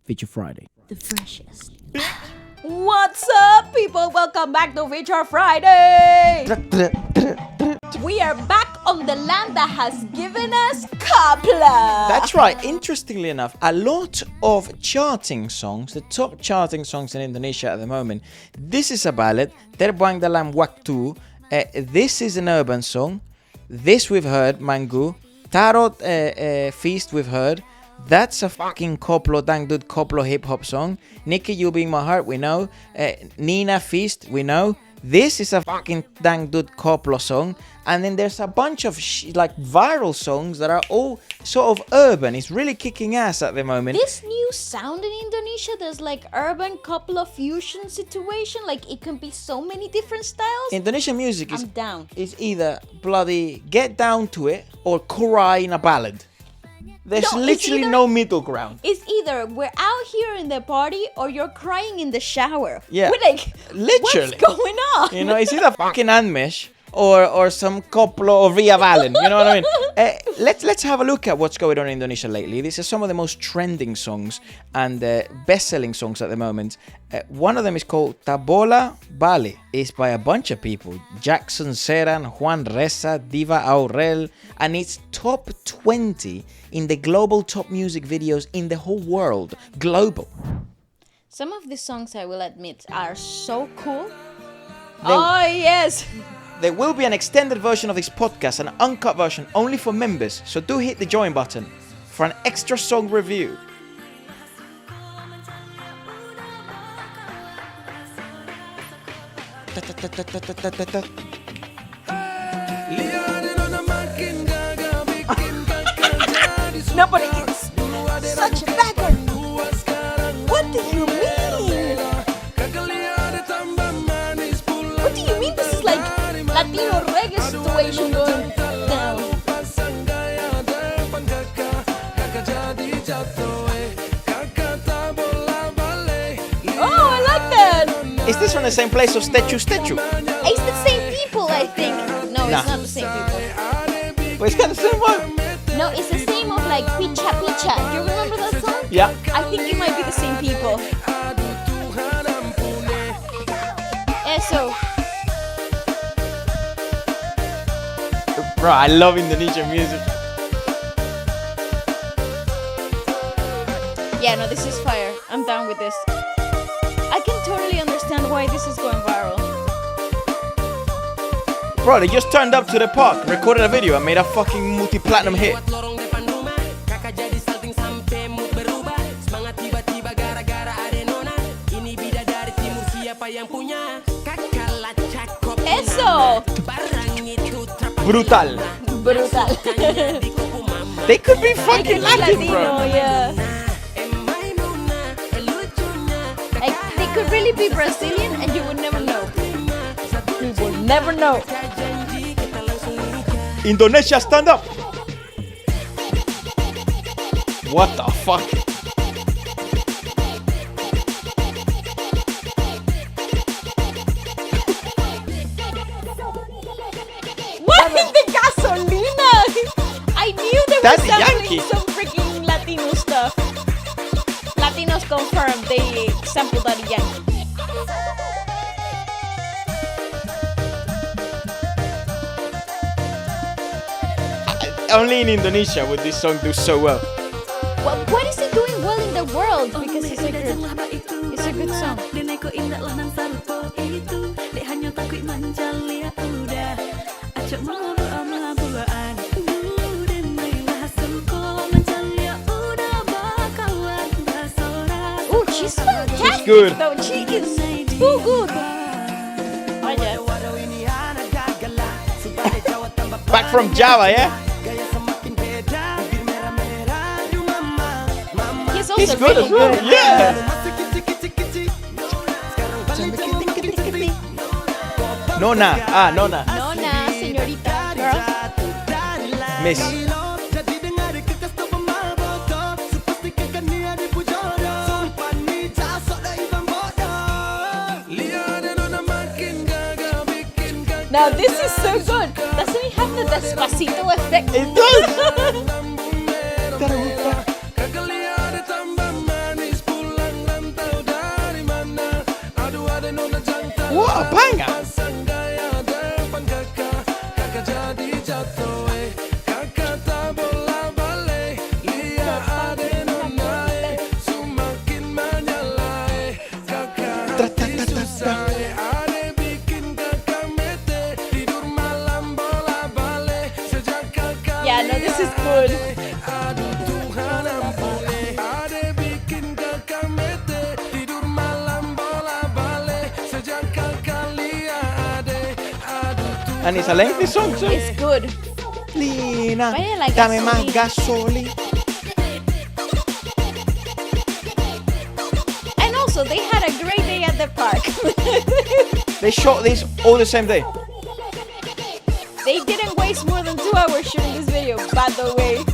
Feature Friday. The freshest. What's up, people? Welcome back to Feature Friday. We are back on the land that has given us Kapla. That's right. Interestingly enough, a lot of charting songs, the top charting songs in Indonesia at the moment, this is a ballad, Terbang Dalam Waktu. This is an urban song. This we've heard, Manggu. Tarot Feast we've heard. That's a fucking koplo dangdut koplo hip hop song. Nikki, You Be My Heart, we know. Nina Feast, we know. This is a fucking dangdut koplo song. And then there's a bunch of like viral songs that are all sort of urban. It's really kicking ass at the moment. This new sound in Indonesia, there's like urban couple of fusion situation. Like it can be so many different styles. Indonesian music I'm down. is either bloody get down to it or cry in a ballad. There's literally no middle ground. It's either we're out here in the party or you're crying in the shower. Yeah. We're like, literally. what's going on? You know, it's either fucking Anmesh or some koplo or Ria Valen. You know what I mean? Let's have a look at what's going on in Indonesia lately. These are some of the most trending songs and best-selling songs at the moment. One of them is called Tabola Bale. It's by a bunch of people. Jacson, Zeran, Juan Reza, Diva Aurel. And it's top 20 in the global top music videos in the whole world. Global. Some of these songs, I will admit, are so cool. Yes. There will be an extended version of this podcast, an uncut version only for members, so do hit the join button for an extra song review. Nobody is such a bagger. What do you mean? What do you mean this is like Latino reggae situation going down? Oh, I like that. Is this from the same place of Stechu? It's the same people, I think. No, Nah. it's not the same people. But it's got the same one. No, it's the same of like Picha Picha. Do you remember that song? Yeah. I think it might be the same people. So Bro, I love Indonesian music. yeah, no, this is fire. I'm down with this. I can totally understand why this is going viral. Bro, they just turned up to the park, recorded a video and made a fucking multi-platinum hit. Eso! Brutal. Brutal. They could be fucking Latin, Latino, bro. yeah. Like, they could really be Brazilian and you would never know. You would never know. Indonesia, stand up. What the fuck? What is the gasolina? I knew they were That's sampling Yankee. some freaking Latino stuff. Latinos confirmed they sampled Daddy Yankee. Only in Indonesia would this song do so well. Well, what is it doing well in the world? Because it's a good song. Oh, she's fantastic. She's good. Though. She is too good. Oh, yeah. Back from Java, yeah? He's He's good as well, yeah. Nona, Nona. Nona, señorita, girl. Miss. Now this is so good. Doesn't it have the Despacito effect? It does. What a banger! Yeah, no, this is good. And it's a lengthy song too. It's good. Lina, Vaya la dame más gasolina. gasolina. And also, they had a great day at the park. They shot this all the same day. They didn't waste more than 2 hours shooting this video, by the way.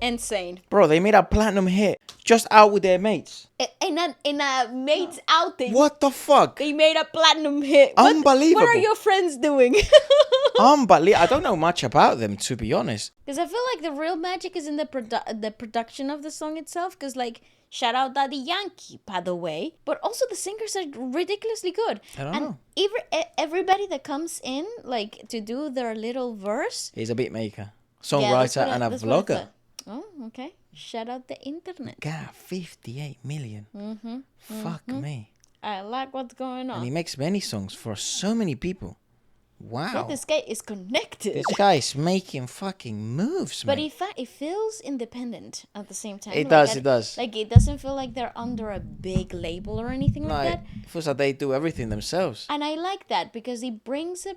Insane. Bro, they made a platinum hit just out with their mates. In a mates outing. What the fuck? They made a platinum hit. Unbelievable. What are your friends doing? Unbelievable. I don't know much about them, to be honest. Because I feel like the real magic is in the production of the song itself. Because, like, shout out Daddy Yankee, by the way. But also the singers are ridiculously good. I don't know. Everybody that comes in, like, to do their little verse. He's a beat maker, songwriter, and a vlogger. Oh, okay. Shout out the internet. God, 58 million. Fuck me. I like what's going on. And he makes many songs for so many people. Wow. Yeah, this guy is connected. This guy is making fucking moves, But man. it feels independent at the same time. It does. Like, it doesn't feel like they're under a big label or anything like that. It feels like they do everything themselves. And I like that because it brings a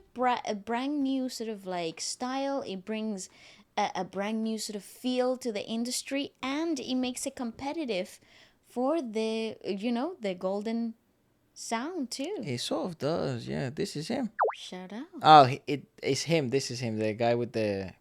brand new sort of, like, style. It brings a brand new sort of feel to the industry. And it makes it competitive for the, the golden sound, too. It sort of does, yeah. This is him. Shout out. Oh, it's him. This is him. The guy with the...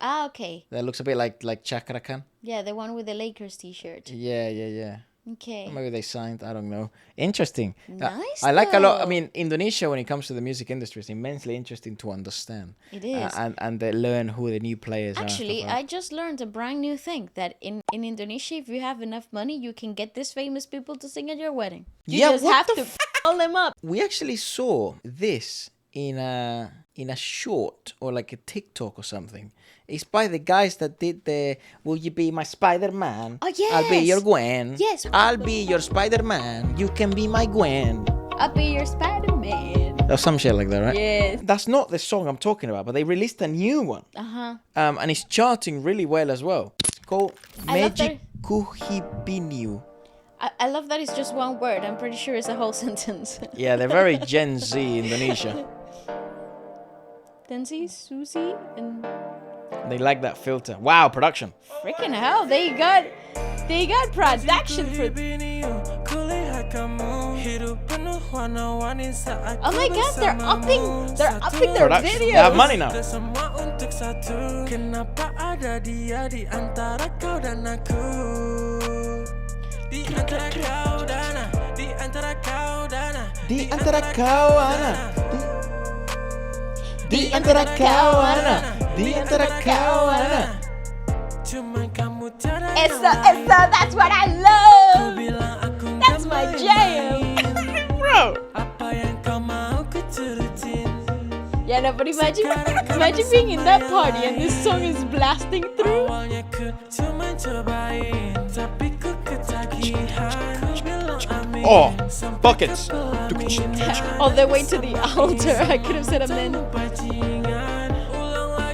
Ah, okay. That looks a bit like Chakra Khan. Yeah, the one with the Lakers t-shirt. Yeah. Okay. Maybe they signed. I don't know. Interesting. Nice, I like a lot. I though. mean, Indonesia, when it comes to the music industry, is immensely interesting to understand. It is. And they learn who the new players Actually, are. I just learned a brand new thing that in Indonesia, if you have enough money, you can get these famous people to sing at your wedding. You Yeah, just what have the to call them up. We actually saw this in a short or like a TikTok or something. It's by the guys that did the "Will you be my Spider-Man? Oh, yes. I'll be your Gwen. Yes. I'll be your Spider-Man. You can be my Gwen." I'll be your Spider-Man. Or some shit like that, right? Yes. That's not the song I'm talking about, but they released a new one. Uh-huh. And it's charting really well as well. It's called I love Magic Kuhibiniu. I love that it's just one word. I'm pretty sure it's a whole sentence. Yeah, they're very Gen Z Indonesia. Tenxi, Susi, and They like that filter. Wow, production. freaking hell, they got production for. Oh my god, they're upping their Production. videos. They have money now. Di antara kawana. Di antara kawana. Di antara kawana. Esa, that's what I love. That's my jam. Bro. Yeah, no, but imagine being in that party and this song is blasting through. Oh, buckets. All the way to the altar. I could have said amen.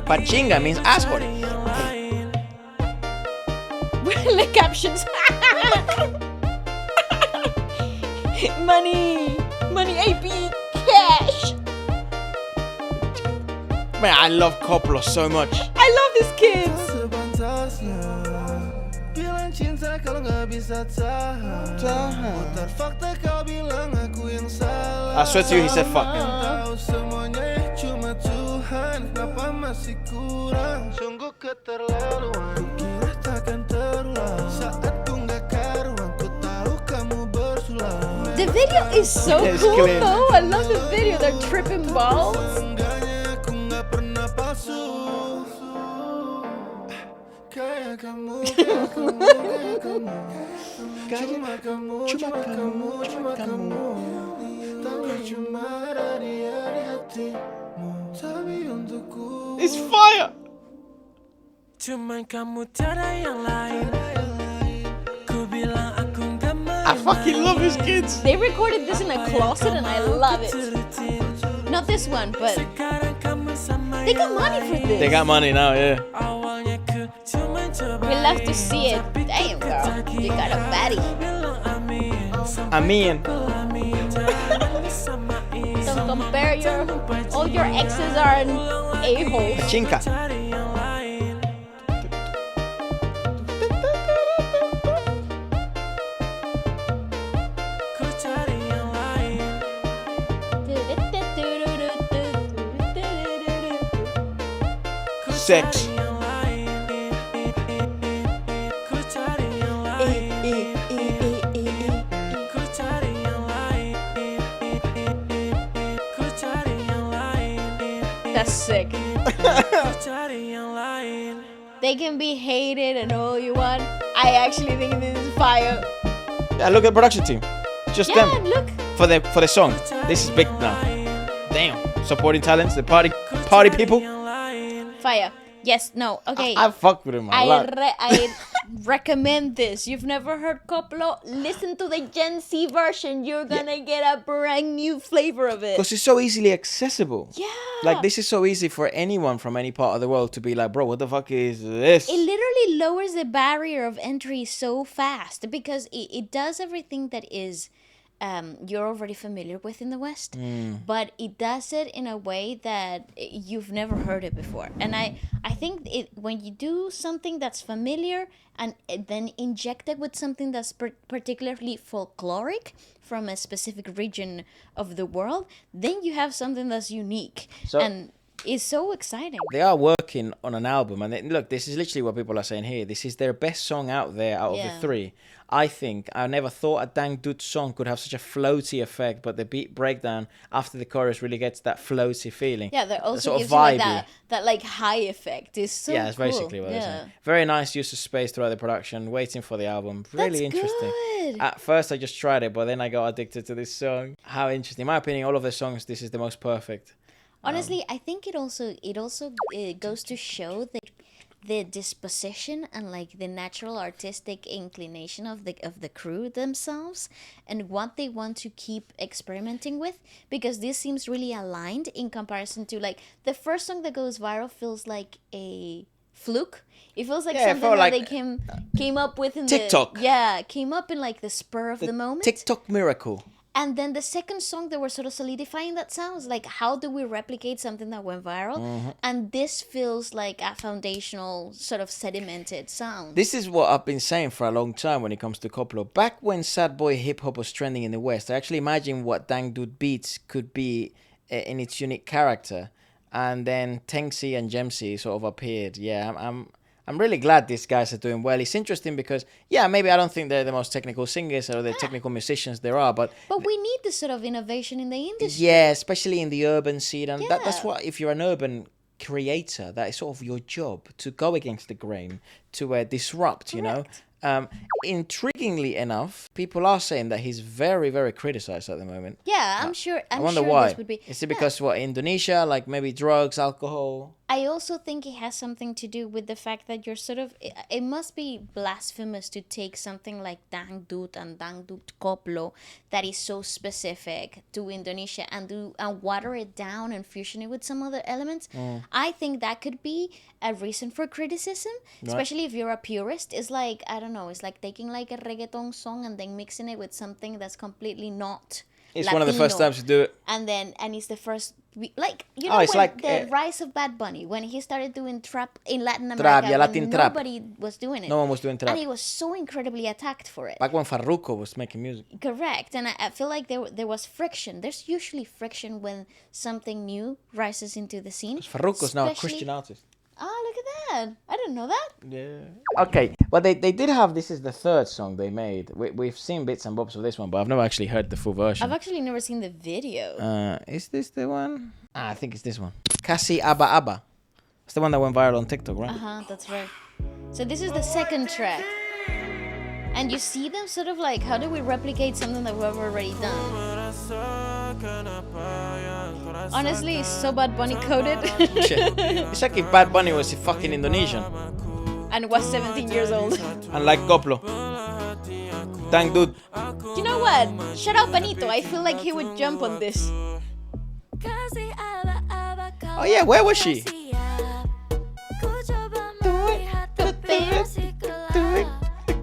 Pachinga means asshole. The captions. Money, AP, cash. Man, I love Coppola so much. I love these kids. I swear to you, he said fuck. The video is so It's cool clean. though. I love the video. They're tripping balls. It's fire. I fucking love these kids. They recorded this in a closet and I love it. Not this one, but they got money for this. They got money now, yeah. We love to see it. Damn, girl, you got a baddie. I mean, Don't compare all your exes are an a-hole. Pachinka. Sex. That's sick. They can be hated and all you want. I actually think this is fire. Yeah, look at the production team. Just Yeah, them. look. For the song. This is big now. Damn. Supporting talents, the party people. Fire. Yes, no, okay. I fuck with him a lot. I recommend this. You've never heard Coplo? Listen to the Gen Z version. You're gonna get a brand new flavor of it. Because it's so easily accessible. Yeah. Like, this is so easy for anyone from any part of the world to be like, bro, what the fuck is this? It literally lowers the barrier of entry so fast because it does everything that is you're already familiar with in the West, but it does it in a way that you've never heard it before. And I think when you do something that's familiar and then inject it with something that's particularly folkloric from a specific region of the world, then you have something that's unique. And it's so exciting. They are working on an album, and look, this is literally what people are saying here. This is their best song out there out of the three. I never thought a Dangdut song could have such a floaty effect, but the beat breakdown after the chorus really gets that floaty feeling. Yeah, that also sort gives of you like vibey. that like high effect. It's so yeah, that's cool. basically what they're saying. Very nice use of space throughout the production, waiting for the album. Really That's interesting. good. At first, I just tried it, but then I got addicted to this song. How interesting. In my opinion, all of the songs, this is the most perfect. Honestly, I think it also goes to show the disposition and like the natural artistic inclination of the crew themselves and what they want to keep experimenting with, because this seems really aligned in comparison to like the first song that goes viral feels like a fluke. It feels like something that like they came up with in TikTok. came up in like the spur of the moment. TikTok miracle. And then the second song, they were sort of solidifying that sounds like, how do we replicate something that went viral? And this feels like a foundational sort of sedimented sound. This is what I've been saying for a long time when it comes to Koplo. Back when sad boy hip hop was trending in the West, I actually imagined what Dangdut beats could be in its unique character. And then Tenxi and Jemsi sort of appeared. Yeah, I'm really glad these guys are doing well. It's interesting because, yeah, maybe I don't think they're the most technical singers or the technical musicians there are, but we need this sort of innovation in the industry. Yeah, especially in the urban scene. And that's what, if you're an urban creator, that is sort of your job, to go against the grain, to disrupt, you know. Intriguingly enough, people are saying that he's very, very criticized at the moment. Yeah, I'm sure. I wonder sure why. This would be. Is it because what, Indonesia, like maybe drugs, alcohol? I also think it has something to do with the fact that you're sort of. It must be blasphemous to take something like Dangdut and Dangdut Koplo that is so specific to Indonesia and water it down and fusion it with some other elements. I think that could be a reason for criticism, especially if you're a purist. It's like, I don't know, it's like taking like a reggaeton song and then mixing it with something that's completely not It's Latino. one of the first times to do it. And it's the first, like, you know, it's when like, the rise of Bad Bunny, when he started doing trap in Latin America, Trap, yeah, when Latin trap. nobody was doing it. No one was doing trap. And he was so incredibly attacked for it. Back when Farruko was making music. Correct. And I feel like there was friction. There's usually friction when something new rises into the scene. Farruko's now a Christian artist. Oh, look at that. I didn't know that. Yeah. Okay, but they did have, this is the third song they made. We've seen bits and bobs of this one, but I've never actually heard the full version. I've actually never seen the video. Is this the one? I think it's this one. Kasi Aba Aba. It's the one that went viral on TikTok, right? That's right. So this is the second track. And you see them sort of like, how do we replicate something that we've already done? Honestly, it's so Bad Bunny coded. It's like if Bad Bunny was fucking Indonesian. And was 17 years old. And like Koplo. Dang dude. You know what? Shout out Benito. I feel like he would jump on this. Oh yeah, where was she?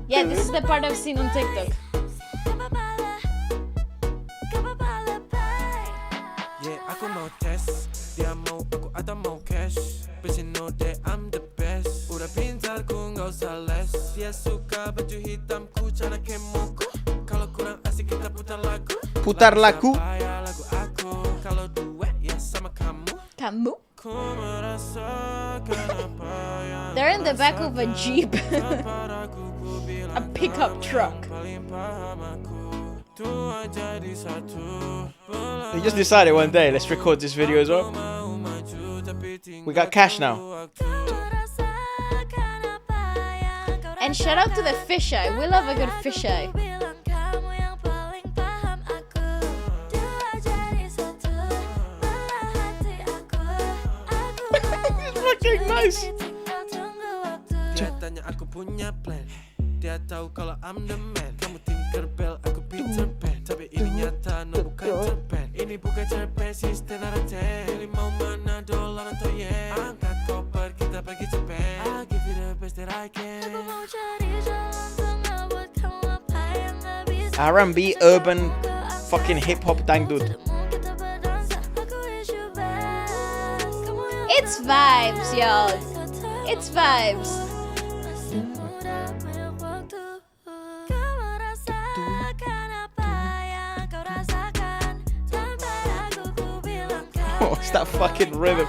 Yeah, this is the part I've seen on TikTok. Yeah, aku mau tes. Dia mau aku atau mau cash. Bitch, you know that I'm the best. Udah pintar ku nggak usah les. Dia suka baju hitamku, cara kemoku. Kalau kurang asik kita putar lagu. Putar lagu. Lagu aku. Kalau duet ya sama kamu. Kamu? They're in the back of a Jeep. A pickup truck. They just decided one day, let's record this video as well. We got cash now. And shout out to the fisheye. We love a good fisheye. It's fucking nice. Dia tanya aku punya plan. Dia tahu kalau I'm the man. Kamu Tinkerbell, aku Peter Pan. Tapi ini nyata, no bukan cerpen. Ini bukan cerpen, sistem ada ten. Pilih mau mana, dolar atau yen. Angkat koper, kita pergi Japan. I'll give you the best that I can. Aku mau cari jalan tengah buat kamu apa yang gak bisa. R&B, urban, fucking hip hop dangdut. It's vibes, y'all. It's vibes. Oh, it's that fucking rhythm.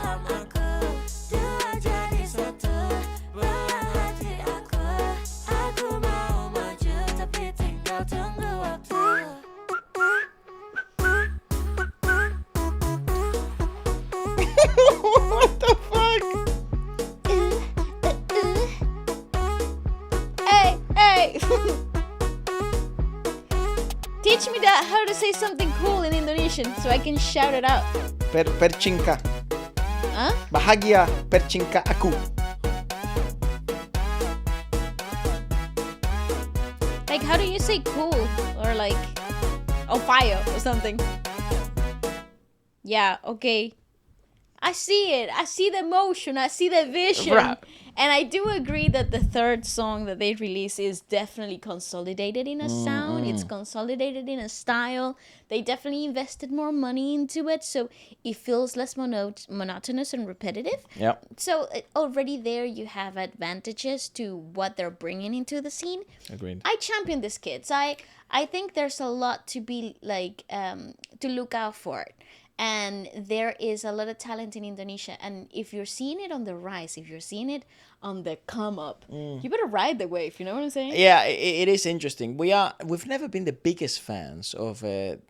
What the fuck? Hey, hey. Teach me that how to say something cool in Indonesian so I can shout it out. Percinka. Huh? Bahagia percinka aku. Like, how do you say cool? Or like, fire or something. Yeah, okay. I see it. I see the emotion. I see the vision. Right. And I do agree that the third song that they release is definitely consolidated in a sound. It's consolidated in a style. They definitely invested more money into it, so it feels less monotonous and repetitive. Yep. So already there you have advantages to what they're bringing into the scene. Agreed. I champion these kids. I think there's a lot to be like to look out for it. And there is a lot of talent in Indonesia. And if you're seeing it on the rise, if you're seeing it on the come up, you better ride the wave. You know what I'm saying? Yeah, it is interesting. We've never been the biggest fans of the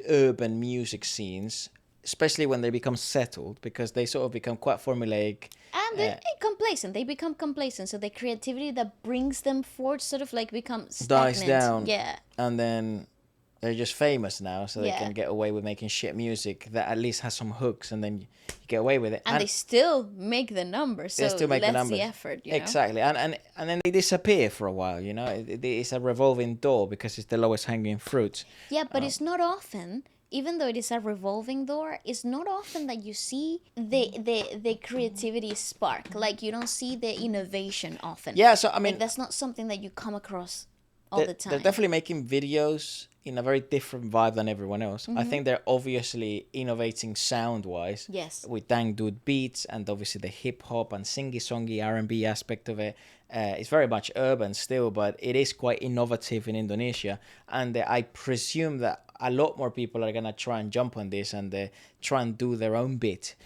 urban music scenes, especially when they become settled, because they sort of become quite formulaic. And they're complacent. They become complacent. So the creativity that brings them forward sort of like becomes stagnant. Dies down. Yeah. And then they're just famous now, so they Yeah. can get away with making shit music that at least has some hooks, and then you get away with it. And they still make the numbers. So they still make the that's numbers. the effort, you know? Exactly. And then they disappear for a while, you know. It's a revolving door because it's the lowest hanging fruit. Yeah, but it's not often, even though it is a revolving door, it's not often that you see the creativity spark. Like, you don't see the innovation often. Yeah, so I mean, Like, that's not something that you come across all the time. they're definitely making videos in a very different vibe than everyone else. I think they're obviously innovating sound-wise. Yes. With dangdut beats and obviously the hip-hop and singy-songy R&B aspect of it. It's very much urban still, but it is quite innovative in Indonesia. And I presume that a lot more people are going to try and jump on this and try and do their own bit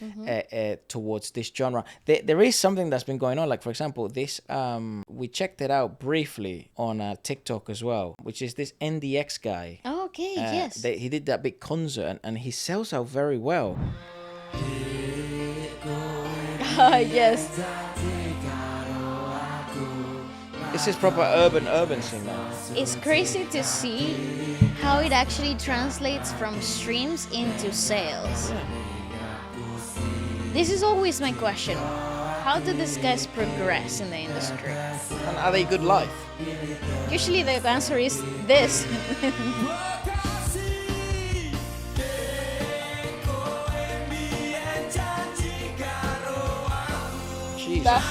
towards this genre. There is something that's been going on. Like, for example, this we checked it out briefly on TikTok as well, which is this NDX guy. Oh, okay, yes. He did that big concert and he sells out very well. Yes. This is proper urban scene now. It's crazy to see how it actually translates from streams into sales. This is always my question. How do these guys progress in the industry? And are they good live? Usually the answer is this. Jesus.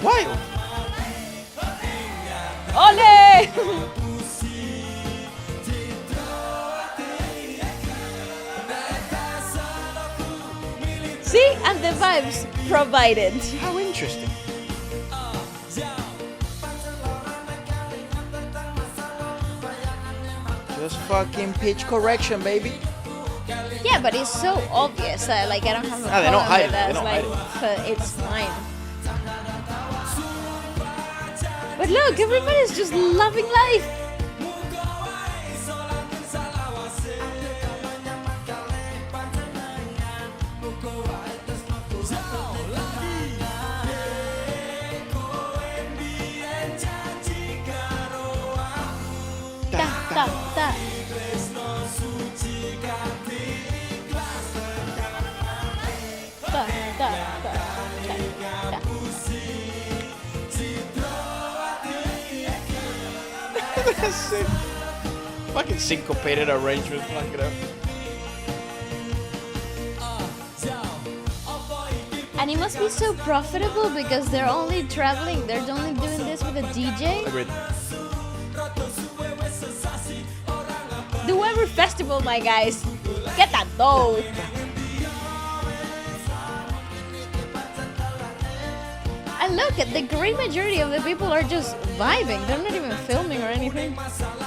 Wild. Ole! See? And the vibes provided. How interesting. Just fucking pitch correction, baby. Yeah, but it's so obvious. Like, I don't have a they're not problem hiding, with that. they're It's not like, it's fine. But look, everybody's just loving life. Da, da. Da, da, da, da, da. That's it. Fucking syncopated arrangement. Fuck it up. And it must be so profitable because they're only traveling, they're only doing this with a DJ. Agreed. Do every festival, my guys. Get that dough. And look, the great majority of the people are just vibing. They're not even filming or anything.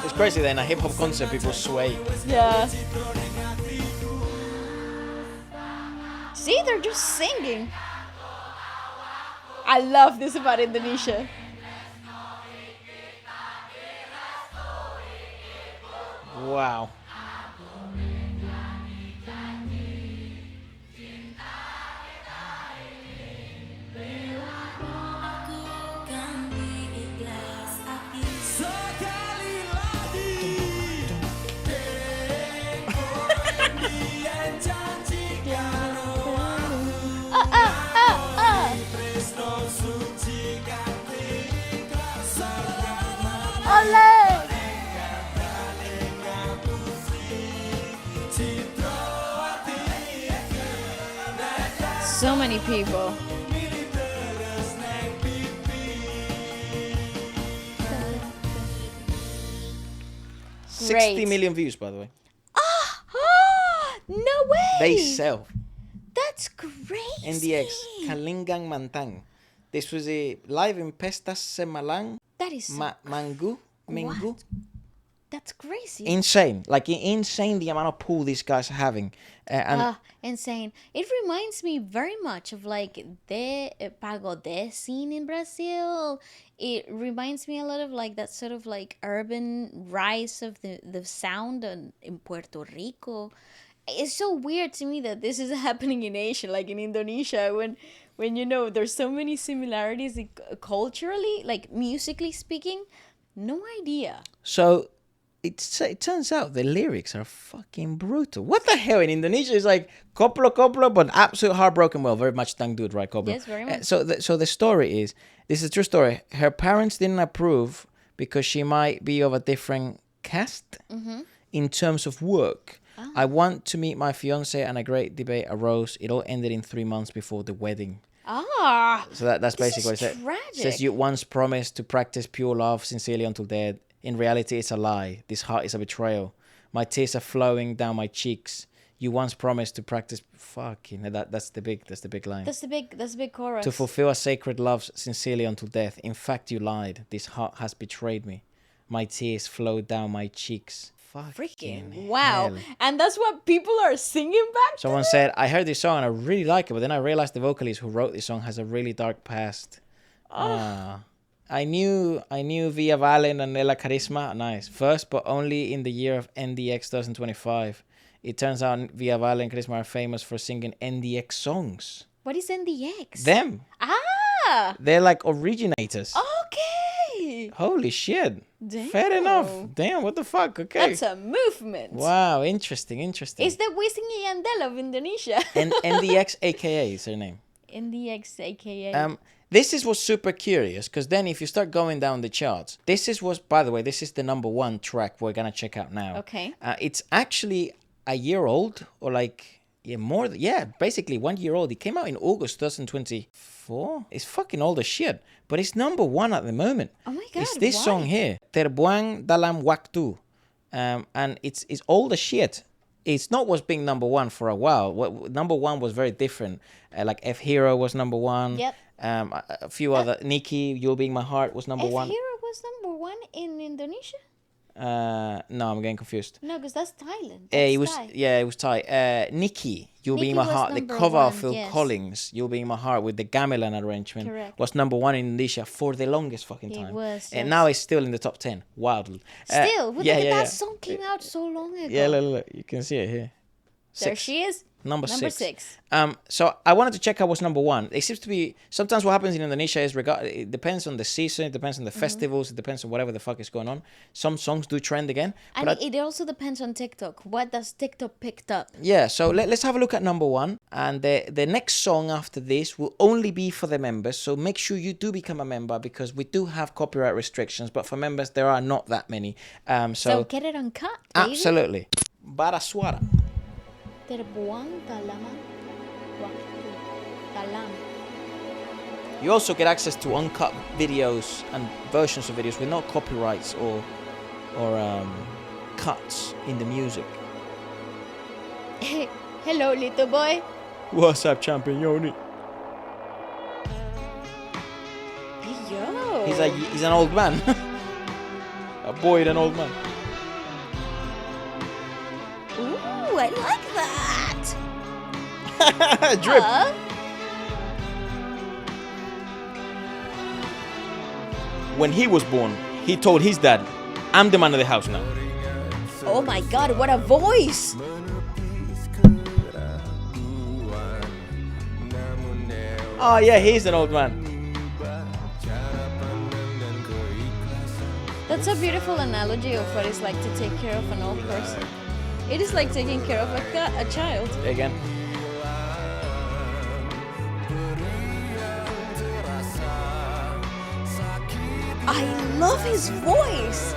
It's crazy that in a hip hop concert people sway. Yeah. See, they're just singing. I love this about Indonesia. Wow. Ole! So many people. Great. 60 million views, by the way. No way! They sell. That's crazy. NDX, Kalingang Mantang. This was a live in Pestas Semalang, That is so Minggu. What? That's crazy. Insane. Like, insane the amount of pull these guys are having. And Insane. It reminds me very much of like the pagode scene in Brazil. It reminds me a lot of like that sort of like urban rise of the sound in Puerto Rico. It's so weird to me that this is happening in Asia, like in Indonesia, when you know there's so many similarities culturally, like musically speaking. No idea. so it turns out the lyrics are fucking brutal. What the hell? In Indonesia, it's like koplo, but absolute heartbroken. Well, very much dangdut, right, koplo? Yes, very much. So the story is, this is a true story. Her parents didn't approve because she might be of a different caste in terms of work. I want to meet my fiance, and a great debate arose. It all ended in 3 months before the wedding. So that's basically what it said. Tragic. It says, you once promised to practice pure love sincerely until death. In reality, it's a lie. This heart is a betrayal. My tears are flowing down my cheeks. You once promised to practice. Fucking that's the big line. That's the big chorus. To fulfill a sacred love sincerely until death. In fact, you lied. This heart has betrayed me. My tears flowed down my cheeks. Freaking wow. hell. And that's what people are singing back to Someone them? said, I heard this song and I really like it, but then I realized the vocalist who wrote this song has a really dark past. I knew Via Valen and Ella Charisma, nice, first, but only in the year of NDX 2025. It turns out Via Valen and Charisma are famous for singing NDX songs. What is NDX? Them. Ah! They're like originators. Okay! Holy shit. Damn. Fair enough. Damn, what the fuck? Okay. That's a movement. Wow, interesting. It's the Wisin y Yandel of Indonesia. And NDX AKA is her name. NDX, aka. This was super curious because then if you start going down the charts, by the way, this is the number 1 track we're gonna check out now. Okay. It's actually a year old or basically 1 year old. It came out in August 2024. It's fucking old as shit, but it's number 1 at the moment. Oh my God, It's this why? song here, Terbuang Dalam Waktu, and it's old as shit. It's not what's being number 1 for a while. Number 1 was very different. Like F Hero was number 1. Yep. A few other. Nikki, You'll Be in My Heart was number 1. F Hero was number 1 in Indonesia? No, I'm getting confused. No, because that's Thailand. It was Thai. it was Thai. Nikki, You'll Be in My Nikki was Heart. The number cover of 1, Phil yes. Collins, You'll Be in My Heart with the gamelan arrangement Correct. was number 1 in Indonesia for the longest fucking time. It was, And yes. now it's still in the top 10. Wildly. Still, look at that song came out so long ago. Yeah, look, you can see it here. There 6. she is. Number Number 6. 6. So I wanted to check out what's number 1. It seems to be sometimes what happens in Indonesia is it depends on the season, it depends on the festivals, it depends on whatever the fuck is going on. Some songs do trend again. And But it also depends on TikTok. What does TikTok picked up? yeah, so let's have a look at number 1. And the next song after this will only be for the members. So make sure you do become a member because we do have copyright restrictions. But for members, there are not that many. So get it uncut, baby. Absolutely. Barasuara. Terbuang dalam waktu. Dalam. You also get access to uncut videos and versions of videos with no copyrights or cuts in the music. Hello, little boy. What's up, champignoni? Hey, yo. He's an old man. A boy and an old man. Ooh, I like that. Drip. When he was born, he told his dad, I'm the man of the house now. Oh my God, what a voice. Oh yeah, he's an old man. That's a beautiful analogy of what it's like to take care of an old person. It is like taking care of a child. Again. I love his voice.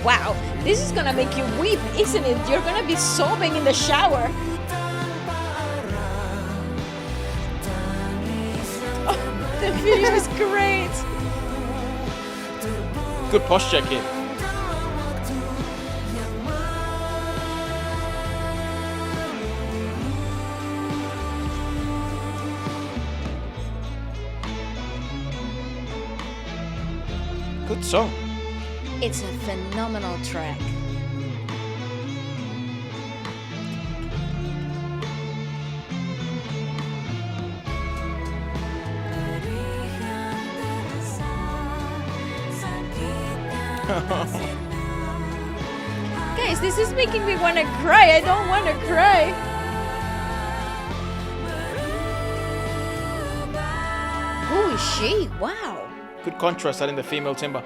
Wow, this is gonna make you weep, isn't it? You're gonna be sobbing in the shower. Oh, the video is great. Good posture, kid. Good song. It's a phenomenal track. Guys, this is making me want to cry. I don't want to cry. Who is she? Wow. Good contrast adding the female timbre.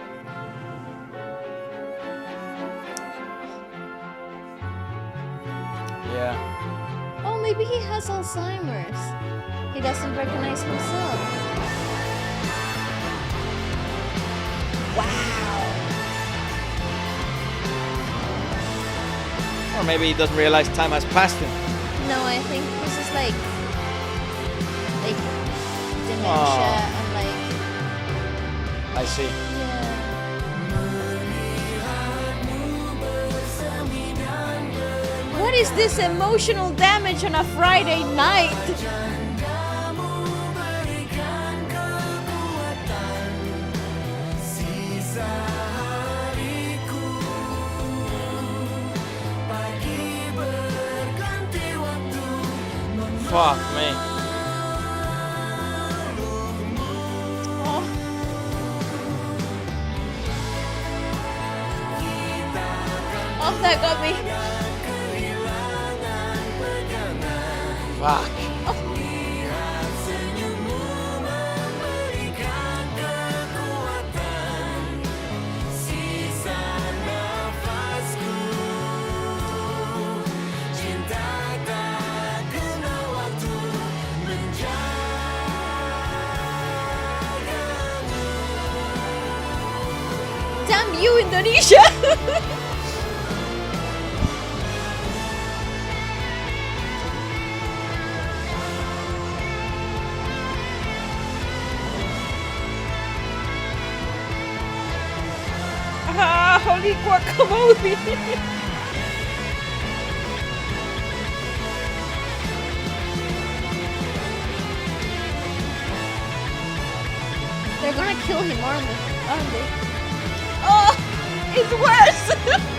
Yeah. Oh, maybe he has Alzheimer's. He doesn't recognize himself. Wow. Or maybe he doesn't realize time has passed him. No, I think this is like dementia and I see. yeah. What is this emotional damage on a Friday night? Fuck me. Oh. Oh, that got me. Fuck. Damn you, Indonesia! Ah, holy guacamole! They're gonna kill him, aren't they? Oh, it's worse!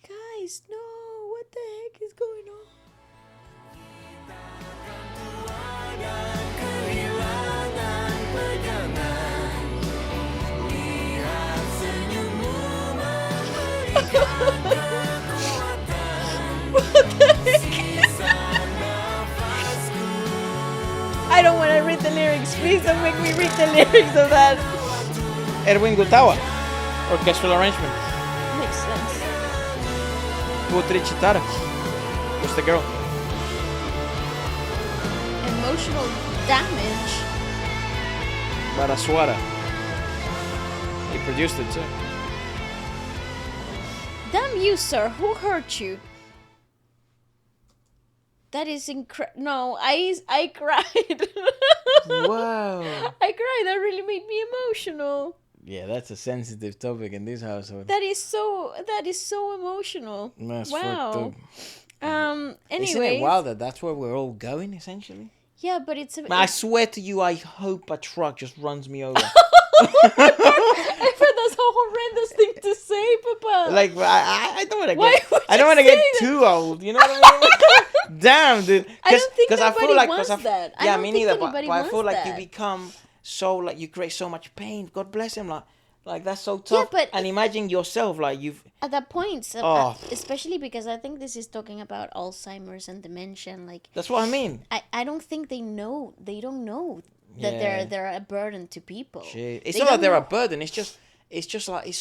Guys, no, what the heck is going on? What the heck? I don't want to read the lyrics. Please don't make me read the lyrics of that. Erwin Gutawa. Orchestral arrangement. Makes sense. Putri Chitara. Who's the girl? Emotional damage. Barasuara. He produced it too. Damn you, sir. Who hurt you? That is incredible. No, I cried. Wow. I cried. That really made me emotional. Yeah, that's a sensitive topic in this household. That is so emotional. That's Wow. fucked up. Anyway. Isn't it wild that that's where we're all going, essentially? Yeah, but it's I swear to you, I hope a truck just runs me over. I thought that's a horrendous thing to say, Papa. Like, I don't want to Why get, would I don't you want to get say that? too old, you know what I mean? Damn, dude. I don't think I anybody feel like, wants that. I Yeah, don't me think neither. But anybody I feel wants like you that. become so, like, you create so much pain. God bless him, like that's so tough. but- and imagine yourself, like you've. At that point, Oh. especially because I think this is talking about Alzheimer's and dementia. And like, That's what I mean. I don't think they know. They don't know that Yeah. they're a burden to people. Shit. It's They not that don't they're a know- burden. It's just like it's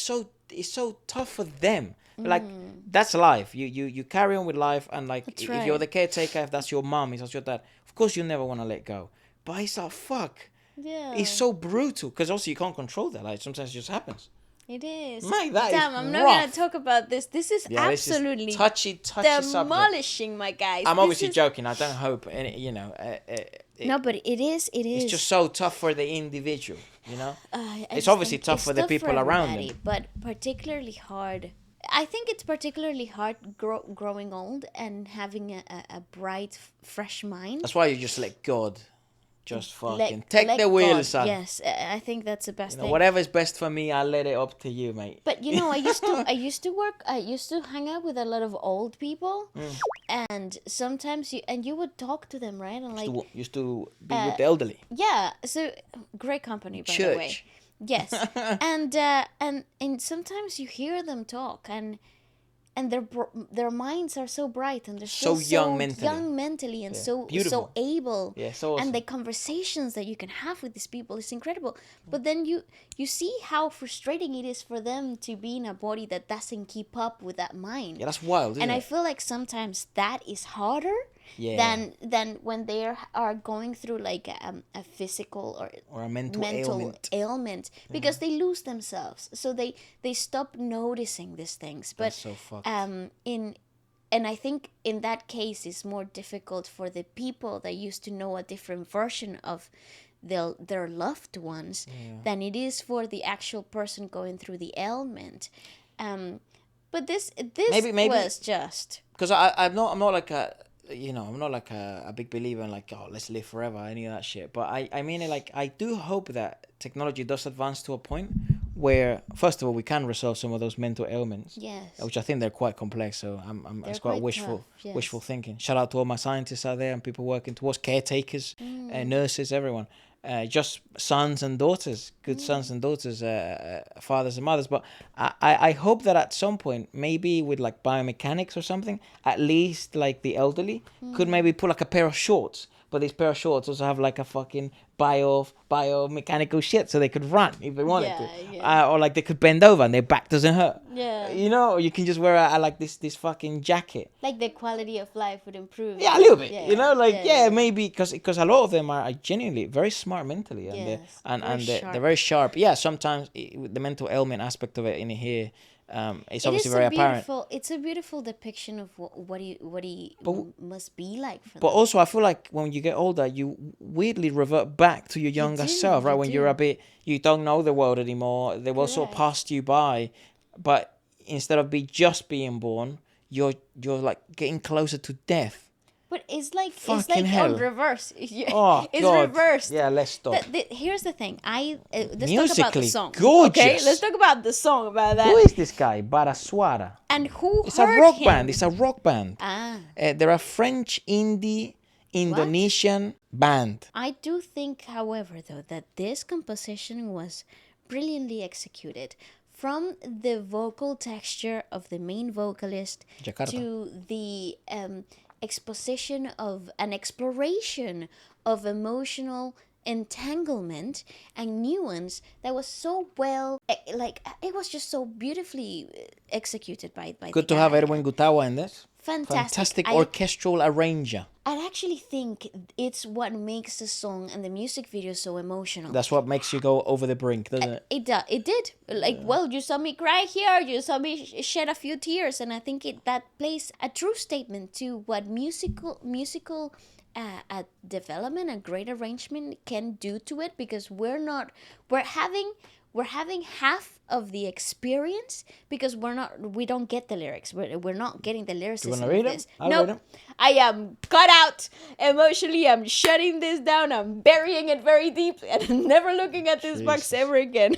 so tough for them. Like that's life. You carry on with life, and like That's if right. you're the caretaker, if that's your mom, if that's your dad, of course you never want to let go. But it's like fuck. Yeah, It's so brutal because also you can't control that. Like sometimes it just happens. it is. Mate, that is Damn, I'm not gonna rough. talk about this. This is Yeah, this is absolutely touchy subject. demolishing, my guys. I'm This obviously is- joking. I don't hope any. No, but it is. It's just so tough for the individual. You know. I It's just obviously think tough it's for the people around everybody, them. but particularly hard. I think it's particularly hard growing old and having a bright, fresh mind. That's why you just let God, just fucking Let- take let the wheel, God- son. Yes, I think that's the best You know, thing. whatever's best for me, I'll let it up to you, mate. But you know, I used to hang out with a lot of old people, and sometimes you would talk to them, right? And like, Used to be with the elderly. yeah, so great company, by the way. Church. Yes, and sometimes you hear them talk, and their minds are so bright, and they're So still young mentally. and Yeah. so Beautiful. able. Yeah, so awesome. And the conversations that you can have with these people is incredible. But then you see how frustrating it is for them to be in a body that doesn't keep up with that mind. Yeah, that's wild, isn't And I it? feel like sometimes that is harder Yeah. than when they are going through like a physical Or a mental ailment. ailment, because they lose themselves, so they stop noticing these things. But That's so fucked. and I think in that case it's more difficult for the people that used to know a different version of their loved ones than it is for the actual person going through the ailment. But this Maybe- was just Because I'm not like a I'm not like a big believer in like, oh, let's live forever, any of that shit. But I mean it like, I do hope that technology does advance to a point where, first of all, we can resolve some of those mental ailments. Yes. Which I think they're quite complex. So it's quite wishful, tough, yes. wishful thinking. Shout out to all my scientists out there and people working towards caretakers, nurses, everyone. Just sons and daughters, good sons and daughters, fathers and mothers. But I hope that at some point, maybe with like biomechanics or something, at least like the elderly could maybe put like a pair of shorts. But these pair of shorts also have like a fucking biomechanical shit, so they could run if they wanted to. Yeah. Or like they could bend over and their back doesn't hurt. Yeah. Or you can just wear like this fucking jacket. Like the quality of life would improve. Yeah, a little bit. Yeah. Maybe because a lot of them are genuinely very smart mentally, and Yes, they're very sharp. Yeah, sometimes the mental ailment aspect of it in here, it's obviously very apparent. It's a beautiful depiction of what he must be like. But also, I feel like when you get older, you weirdly revert back to your younger self, right? When you're a bit, you don't know the world anymore. They will sort of passed you by, but instead of being born, you're like getting closer to death. But it's like hell. on reverse. Oh, it's God. reversed. Yeah, let's stop. Here's the thing. Let's Musically, talk about the song. gorgeous. Okay, let's talk about the song about that. Who is this guy? Barasuara. And who It's heard a rock him? band. It's a rock band. Ah. They're a French indie Indonesian band. I do think, however, though, that this composition was brilliantly executed. From the vocal texture of the main vocalist Jakarta. to the exposition of an exploration of emotional entanglement and nuance that was so well, it was just so beautifully executed by Good the to have guy. Edwin Gutawa in this. Fantastic. Orchestral arranger. I actually think it's what makes the song and the music video so emotional. That's what makes you go over the brink, doesn't it? It did. Like, well, you saw me cry here, you saw me shed a few tears, and I think that plays a true statement to what musical development and great arrangement can do to it, because we're having half of the experience because we don't get the lyrics. We're not getting the lyricism. You wanna read of it? this. I'll No, read it. I am cut out emotionally. I'm shutting this down. I'm burying it very deep and never looking at this box ever again.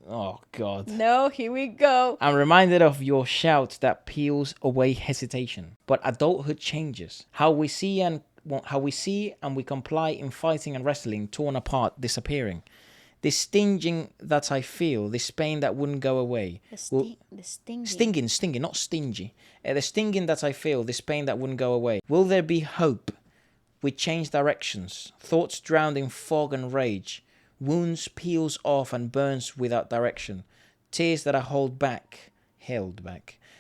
Oh, God. No, here we go. I'm reminded of your shout that peels away hesitation. But adulthood changes. How we see and we comply in fighting and wrestling, torn apart, disappearing. This stinging that I feel, this pain that wouldn't go away. The stinging. Stinging, not stingy. The stinging that I feel, this pain that wouldn't go away. Will there be hope? We change directions. Thoughts drowned in fog and rage. Wounds peels off and burns without direction. Tears that I held back.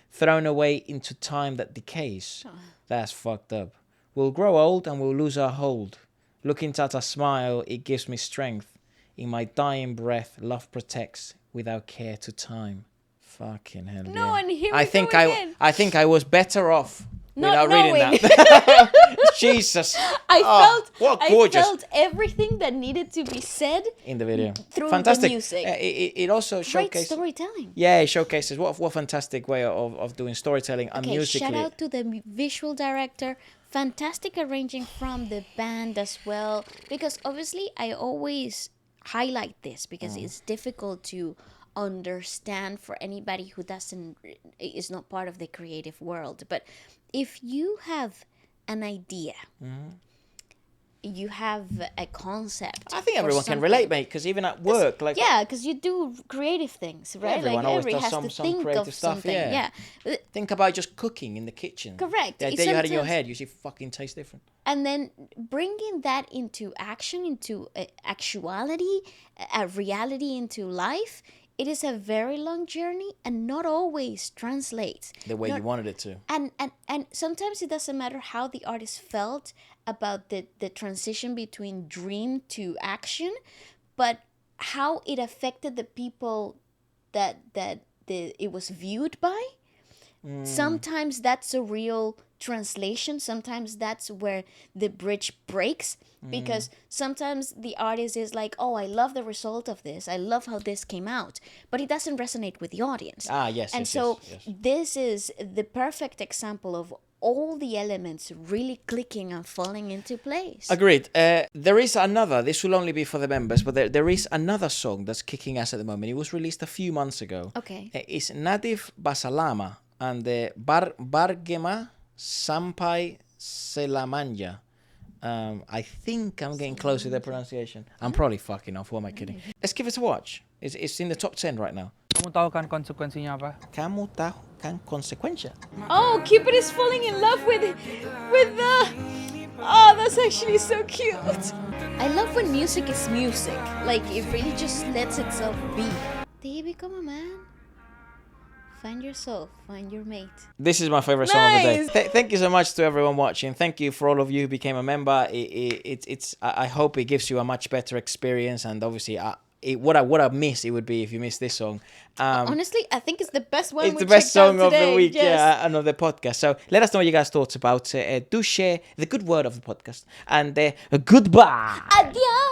Thrown away into time that decays. That's fucked up. We'll grow old and we'll lose our hold. Looking at a smile, it gives me strength. In my dying breath, love protects without care to time. Fucking hell. No, yeah. and here we I think go again. I think I was better off Not without reading knowing. that. Jesus. What gorgeous. I felt everything that needed to be said In the video. through Fantastic. the music. It also Great showcases. storytelling. Yeah, it showcases what fantastic way of doing storytelling and Okay, musically. shout out to the visual director. Fantastic arranging from the band as well. Because obviously I always highlight this because it's difficult to understand for anybody who is not part of the creative world. But if you have an idea, you have a concept. I think for everyone can something. relate, mate, because even at work, like Yeah, because you do creative things, right? everyone like always every does has some to think creative of stuff, something. yeah. think about just cooking in the kitchen. Correct. The It's idea you had in your sometimes- head usually fucking tastes different. And then bringing that into action, into actuality, a reality, into life, it is a very long journey and not always translates. The way you wanted it to. And sometimes it doesn't matter how the artist felt about the transition between dream to action, but how it affected the people that it was viewed by. Sometimes that's a real translation. Sometimes that's where the bridge breaks, because sometimes the artist is like, oh, I love the result of this, I love how this came out, but it doesn't resonate with the audience. Ah, yes. And yes, so yes. this is the perfect example of all the elements really clicking and falling into place. Agreed. There is another, this will only be for the members, but there is another song that's kicking ass at the moment. It was released a few months ago. Okay. It's Nadhif Basalamah and Bargema Sampai Selamanja. I think I'm getting close to the pronunciation. I'm probably fucking off. What am I kidding? Let's give it a watch. It's in the top 10 right now. Kamu tahu kan konsekuensinya apa? Kamu tahu kan konsekuensinya? Oh, Cupid is falling in love with the... Oh, that's actually so cute. I love when music is music. Like, it really just lets itself be. Did he become a man? Find yourself, find your mate. This is my favorite song of the day. Thank you so much to everyone watching. Thank you for all of you who became a member. I hope it gives you a much better experience. And obviously, what I miss it would be if you missed this song. Honestly, I think it's the best one. It's the best song of the week, yes. yeah, and of the podcast. So let us know what you guys thought about it. Do share the good word of the podcast. And goodbye. Adios.